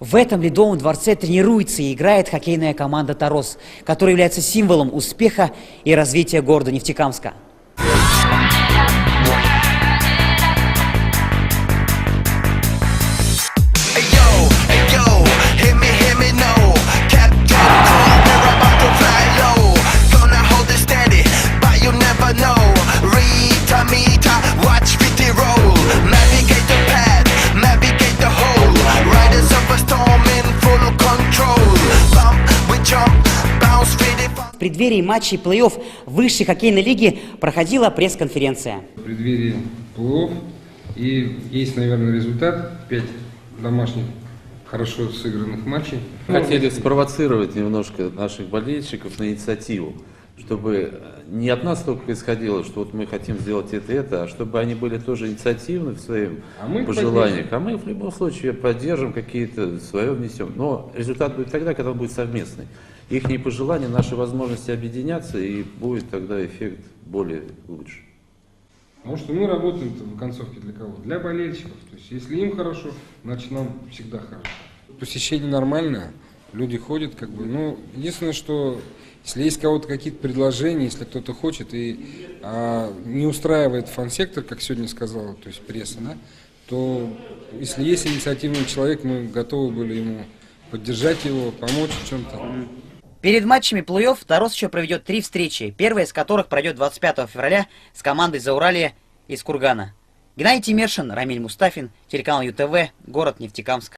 В этом Ледовом дворце тренируется и играет хоккейная команда «Торос», которая является символом успеха и развития города Нефтекамска. В преддверии матчей плей-офф высшей хоккейной лиги проходила пресс-конференция. В преддверии плей-офф и есть, наверное, результат. 5 домашних хорошо сыгранных матчей. Хотели спровоцировать немножко наших болельщиков на инициативу, чтобы не от нас только исходило, что вот мы хотим сделать это, а чтобы они были тоже инициативны в своих пожеланиях. А мы в любом случае поддержим, какие-то свое внесем. Но результат будет тогда, когда он будет совместный. Их пожелания, наши возможности объединяться, и будет тогда эффект более лучше. Потому что мы работаем в концовке для кого? Для болельщиков. То есть если им хорошо, значит нам всегда хорошо. Посещение нормальное, люди ходят как бы. Ну, единственное, что если есть кого-то какие-то предложения, если кто-то хочет и не устраивает фан-сектор, как сегодня сказала, то есть пресса, да, то если есть инициативный человек, мы готовы были ему поддержать его, помочь в чем-то. Перед матчами плей-офф «Торос» еще проведет 3 встречи, первая из которых пройдет 25 февраля с командой «Зауралье» из Кургана. Геннадий Тимершин, Рамиль Мустафин, телеканал ЮТВ, город Нефтекамск.